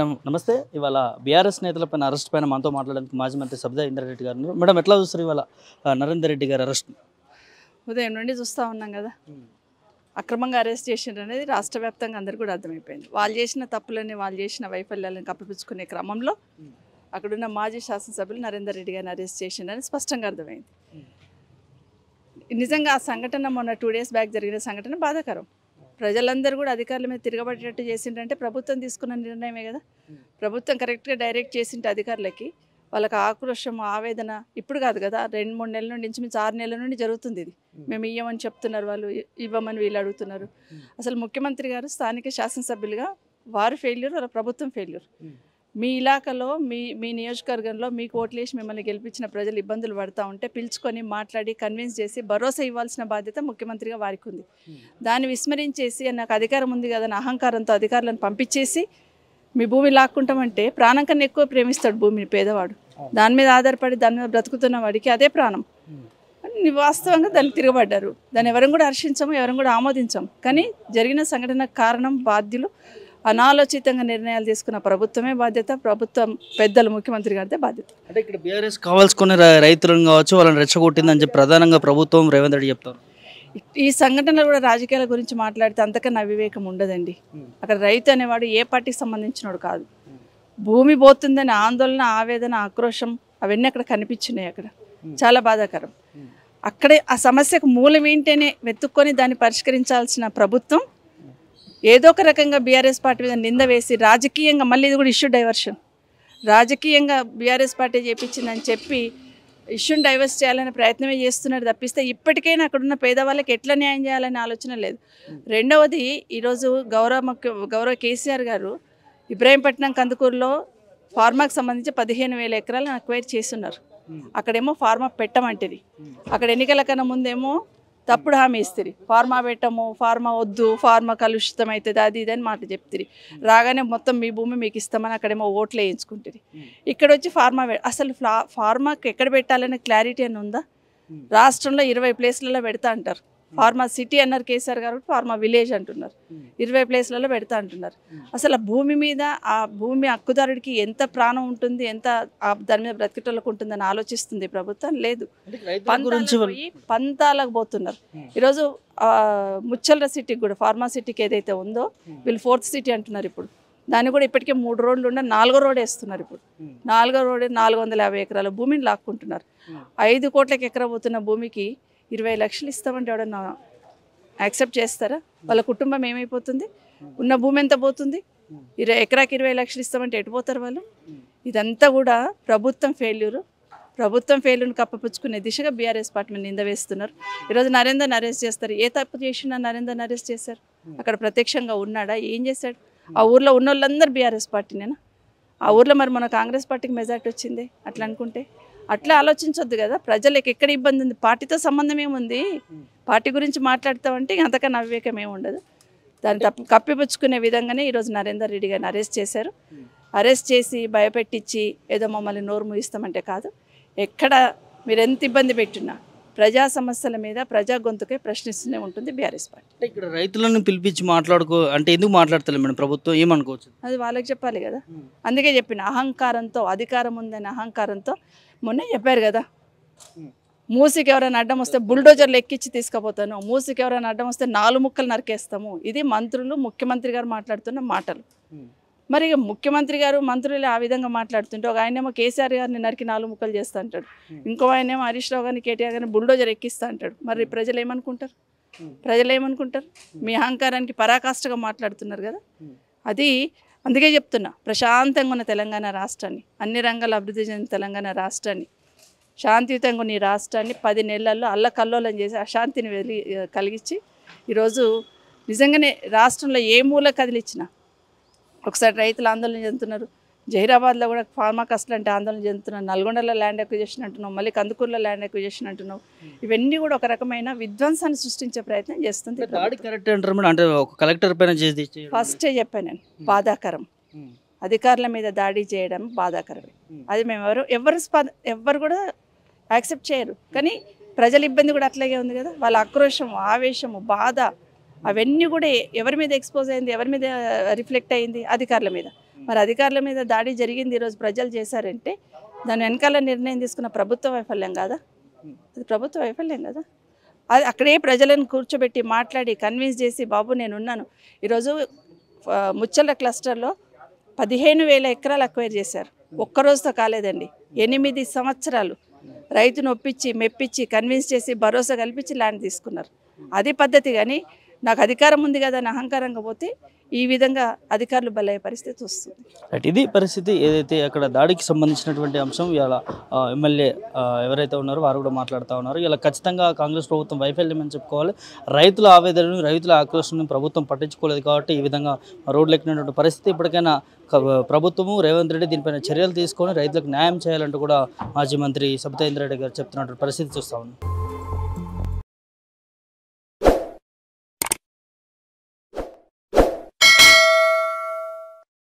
నమస్తే. ఇవాళ BRS నేతలపైన arrest పైన మనతో మాట్లాడడానికి మాజీ మంత్రి సబితా ఇంద్రారెడ్డి గారు ఉన్నారు. మేడం, ఎట్లా చూస్తారు ఇవాళ నరేందర్ రెడ్డి గారు అరెస్ట్? ఉదయం నుండి చూస్తూ ఉన్నాం కదా, అక్రమంగా అరెస్ట్ చేసిండ్రు అనేది రాష్ట్ర వ్యాప్తంగా అందరికీ కూడా అర్థమైపోయింది. వాళ్ళు చేసిన తప్పులని, వాళ్ళు చేసిన వైఫల్యాలను కప్పిపుచ్చుకునే క్రమంలో అక్కడున్న మాజీ శాసనసభ్యులు నరేందర్ రెడ్డి గారిని అరెస్ట్ చేసిండ్రని స్పష్టంగా అర్థమైంది. నిజంగా ఆ సంఘటన మొన్న 2 days బ్యాక్ జరిగిన సంఘటన బాధాకరం. ప్రజలందరూ కూడా అధికారుల మీద తిరగబడేటట్టు చేసిండ్రంటే ప్రభుత్వం తీసుకున్న నిర్ణయమే కదా. ప్రభుత్వం కరెక్ట్గా డైరెక్ట్ చేసింటే అధికారులకి వాళ్ళకి ఆక్రోషం, ఆవేదన ఇప్పుడు కాదు కదా, 2-3 నెలల నుండి, ఇంచుమించు 6 నెలల నుండి జరుగుతుంది ఇది. మేము ఇవ్వమని చెప్తున్నారు, వాళ్ళు ఇవ్వమని వీళ్ళు అడుగుతున్నారు. అసలు ముఖ్యమంత్రి గారు స్థానిక శాసనసభ్యులుగా వారు ఫెయిల్యూర్, వాళ్ళ ప్రభుత్వం ఫెయిల్యూర్. మీ ఇలాకాలో మీ నియోజకవర్గంలో మీకు ఓట్లేసి మిమ్మల్ని గెలిపించిన ప్రజలు ఇబ్బందులు పడుతూ ఉంటే పిలుచుకొని మాట్లాడి కన్విన్స్ చేసి భరోసా ఇవ్వాల్సిన బాధ్యత ముఖ్యమంత్రిగా వారికి ఉంది. దాన్ని విస్మరించేసి నాకు అధికారం ఉంది కదా అని అహంకారంతో అధికారులను పంపించేసి మీ భూమి లాక్కుంటామంటే ప్రాణం కన్నా ఎక్కువ ప్రేమిస్తాడు భూమిని పేదవాడు. దాని మీద ఆధారపడి దాని మీద బ్రతుకుతున్న వాడికి అదే ప్రాణం. వాస్తవంగా దాన్ని తిరగబడ్డారు. దాన్ని ఎవరం కూడా హర్షించము, ఎవరం కూడా ఆమోదించము. కానీ జరిగిన సంఘటనకు కారణం బాధ్యులు, అనాలోచితంగా నిర్ణయాలు తీసుకున్న ప్రభుత్వమే బాధ్యత, ప్రభుత్వం పెద్దలు ముఖ్యమంత్రి గారిదే బాధ్యత. అంటే ఇక్కడ బీఆర్ఎస్ కావాల్సుకునే రైతులను కావచ్చు వాళ్ళని రెచ్చగొట్టిందని చెప్పి ప్రధానంగా ప్రభుత్వం రేవంత్ రెడ్డి చెప్తారు. ఈ సంఘటనలు కూడా రాజకీయాల గురించి మాట్లాడితే అంతకన్నా అవివేకం ఉండదండి. అక్కడ రైతు అనేవాడు ఏ పార్టీకి సంబంధించినోడు కాదు. భూమి పోతుందని ఆందోళన, ఆవేదన, ఆక్రోషం అవన్నీ అక్కడ కనిపించినాయి. అక్కడ చాలా బాధాకరం. అక్కడే ఆ సమస్యకు మూలం ఏంటనే వెతుక్కొని దాన్ని పరిష్కరించాల్సిన ప్రభుత్వం ఏదో ఒక రకంగా బీఆర్ఎస్ పార్టీ మీద నింద వేసి రాజకీయంగా, మళ్ళీ ఇది కూడా ఇష్యూ డైవర్షన్, రాజకీయంగా బీఆర్ఎస్ పార్టీ చేపించిందని చెప్పి ఇష్యూని డైవర్స్ చేయాలనే ప్రయత్నమే చేస్తున్నారు తప్పిస్తే ఇప్పటికైనా అక్కడున్న పేదవాళ్ళకి ఎట్లా న్యాయం చేయాలనే ఆలోచన లేదు. రెండవది, ఈరోజు గౌరవ కేసీఆర్ గారు ఇబ్రాహీంపట్నం, కందుకూరులో ఫార్మాకు సంబంధించి 15,000 ఎకరాలను అక్వైర్ చేస్తున్నారు. అక్కడేమో ఫార్మా పెట్టమంటది, అక్కడ ఎన్నికల కన్నా ముందేమో తప్పుడు హామీ ఇస్తుంది. ఫార్మా పెట్టము, ఫార్మా వద్దు, ఫార్మా కలుషితం అవుతుంది, అది ఇది అని మాట చెప్తుంది. రాగానే మొత్తం మీ భూమి మీకు ఇస్తామని అక్కడేమో ఓట్లు వేయించుకుంటుంది. ఇక్కడ వచ్చి ఫార్మా అసలు ఫార్మాకి ఎక్కడ పెట్టాలనే క్లారిటీ అని ఉందా? రాష్ట్రంలో 20 ప్లేస్లలో పెడతా అంటారు. ఫార్మా సిటీ అన్నారు కేసీఆర్ గారు, ఫార్మా విలేజ్ అంటున్నారు. 20 ప్లేస్లలో పెడతా అంటున్నారు. అసలు భూమి మీద, ఆ భూమి హక్కుదారుడికి ఎంత ప్రాణం ఉంటుంది, ఎంత దాని మీద బ్రతికేటోళ్ళకు ఉంటుందని ఆలోచిస్తుంది ప్రభుత్వం. లేదు, పంతాలకు పోతున్నారు. ఈరోజు ముచ్చల్ర సిటీకి కూడా, ఫార్మా సిటీకి ఏదైతే ఉందో వీళ్ళు 4th సిటీ అంటున్నారు. ఇప్పుడు దాన్ని కూడా ఇప్పటికే 3 రోడ్లు ఉన్న 4వ రోడ్ వేస్తున్నారు. ఇప్పుడు 4వ రోడ్ 450 ఎకరాల భూమిని లాక్కుంటున్నారు. 5 కోట్లకి ఎకరా పోతున్న భూమికి 20 లక్షలు ఇస్తామంటే ఎవడన్నా యాక్సెప్ట్ చేస్తారా? వాళ్ళ కుటుంబం ఏమైపోతుంది? ఉన్న భూమి ఎంత పోతుంది? ఎకరాకి 20 లక్షలు ఇస్తామంటే ఎటుపోతారు వాళ్ళు? ఇదంతా కూడా ప్రభుత్వం ఫెయిల్యూర్ని కప్పపుచ్చుకునే దిశగా బీఆర్ఎస్ పార్టీ మీద నింద వేస్తున్నారు. ఈరోజు నరేందర్ని అరెస్ట్ చేస్తారు. ఏ తప్పు చేసినా నరేందర్ని అరెస్ట్ చేశారు? అక్కడ ప్రత్యక్షంగా ఉన్నాడా? ఏం చేశాడు? ఆ ఊర్లో ఉన్న వాళ్ళందరూ బీఆర్ఎస్ పార్టీనేనా? ఆ ఊర్లో మరి మన కాంగ్రెస్ పార్టీకి మెజార్టీ వచ్చింది. అట్లా అనుకుంటే అట్లా ఆలోచించొద్దు కదా. ప్రజలకు ఎక్కడ ఇబ్బంది ఉంది? పార్టీతో సంబంధం ఏముంది? పార్టీ గురించి మాట్లాడతామంటే అంతకన్నా అవివేకం ఏమి ఉండదు. దాన్ని కప్పిపుచ్చుకునే విధంగానే ఈరోజు నరేందర్ రెడ్డి గారిని అరెస్ట్ చేశారు. అరెస్ట్ చేసి భయపెట్టించి ఏదో మమ్మల్ని నోరు ముగిస్తామంటే కాదు. ఎక్కడ మీరు ఎంత ఇబ్బంది పెట్టినా ప్రజా సమస్యల మీద, ప్రజా గొంతుకే ప్రశ్నిస్తూనే ఉంటుంది బీఆర్ఎస్ పార్టీ. ఇక్కడ రైతులను పిలిపించి అంటే ఎందుకు మాట్లాడతలేదు మేడం ప్రభుత్వం? ఏమనుకోవచ్చు? అది వాళ్ళకి చెప్పాలి కదా. అందుకే చెప్పిన, అహంకారంతో, అధికారం ఉందని అహంకారంతో మొన్న చెప్పారు కదా, మూసికి ఎవరైనా అడ్డం వస్తే బుల్డోజర్లు ఎక్కించి తీసుకుపోతాను, మూసికి ఎవరైనా అడ్డం వస్తే 4 ముక్కలు నరికేస్తాము. ఇది మంత్రులు, ముఖ్యమంత్రి గారు మాట్లాడుతున్న మాటలు. మరి ముఖ్యమంత్రి గారు, మంత్రులు ఆ విధంగా మాట్లాడుతుంటే ఒక ఆయనేమో కేసీఆర్ గారిని నరికి 4 ముక్కలు చేస్తా అంటాడు, ఇంకో ఆయనేమో హరీష్ రావు గారిని, కేటీఆర్ గారిని బుల్డోజర్ ఎక్కిస్తా అంటాడు. మరి ప్రజలు ఏమనుకుంటారు? మీ అహంకారానికి పరాకాష్ఠగా మాట్లాడుతున్నారు కదా. అది అందుకే చెప్తున్నా, ప్రశాంతంగా ఉన్న తెలంగాణ రాష్ట్రాన్ని, అన్ని రంగాల అభివృద్ధి చెందిన తెలంగాణ రాష్ట్రాన్ని, శాంతియుతంగా ఉన్న ఈ రాష్ట్రాన్ని 10 నెలల్లో అల్లకల్లోలం చేసి అశాంతిని కలిగించి ఈరోజు నిజంగానే రాష్ట్రంలో ఏ మూల కదిలిచ్చినా, ఒకసారి రైతులు ఆందోళన చెందుతున్నారు, జహీరాబాద్లో కూడా ఫార్మా కస్టలు అంటే ఆందోళన చెందుతున్నారు, నల్గొండలో ల్యాండ్ అక్విజిషన్ అంటున్నావు, మళ్ళీ కందుకూరులో ల్యాండ్ అక్విజిషన్ అంటున్నావు. ఇవన్నీ కూడా ఒక రకమైన విధ్వంసాన్ని సృష్టించే ప్రయత్నం చేస్తుంది. అంటే ఒక కలెక్టర్ పైన ఫస్టే చెప్పాను నేను, బాధాకరం. అధికారుల మీద దాడి చేయడం బాధాకరమే. అది మేము ఎవరు కూడా యాక్సెప్ట్ చేయరు. కానీ ప్రజల ఇబ్బంది కూడా అట్లాగే ఉంది కదా. వాళ్ళ ఆక్రోషము, ఆవేశము, బాధ అవన్నీ కూడా ఎవరి మీద ఎక్స్పోజ్ అయింది, ఎవరి మీద రిఫ్లెక్ట్ అయింది? అధికారుల మీద. మరి అధికారుల మీద దాడి జరిగింది, ఈరోజు ప్రజలు చేశారంటే దాని వెనకాల నిర్ణయం తీసుకున్న ప్రభుత్వ వైఫల్యం కాదా? అది ప్రభుత్వ వైఫల్యం కదా. అది అక్కడే ప్రజలను కూర్చోబెట్టి మాట్లాడి కన్విన్స్ చేసి బాబు నేను ఉన్నాను. ఈరోజు ముచ్చర్ల క్లస్టర్లో 15,000 ఎకరాలు అక్వైర్ చేశారు. ఒక్కరోజుతో కాలేదండి, 8 సంవత్సరాలు రైతును ఒప్పించి మెప్పించి కన్విన్స్ చేసి భరోసా కల్పించి ల్యాండ్ తీసుకున్నారు. అది పద్ధతి. కానీ నాకు అధికారం ఉంది కదా అని అహంకారంగా పోతే ఈ విధంగా అధికారులు బలయ్యే పరిస్థితి వస్తుంది. రైట్, ఇది పరిస్థితి. ఏదైతే అక్కడ దాడికి సంబంధించినటువంటి అంశం ఇలా ఎమ్మెల్యే ఎవరైతే ఉన్నారో వారు కూడా మాట్లాడుతూ ఉన్నారు. ఇలా ఖచ్చితంగా కాంగ్రెస్ ప్రభుత్వం వైఫల్యం అని చెప్పుకోవాలి. రైతుల ఆవేదనను, రైతుల ఆక్రోషణను ప్రభుత్వం పట్టించుకోలేదు కాబట్టి ఈ విధంగా రోడ్లు ఎక్కినటువంటి పరిస్థితి. ఇప్పటికైనా ప్రభుత్వము రేవంత్ రెడ్డి దీనిపైన చర్యలు తీసుకొని రైతులకు న్యాయం చేయాలంటూ కూడా మాజీ మంత్రి సబితా ఇంద్రారెడ్డి గారు చెప్తున్నటువంటి పరిస్థితి చూస్తూ ఉంది.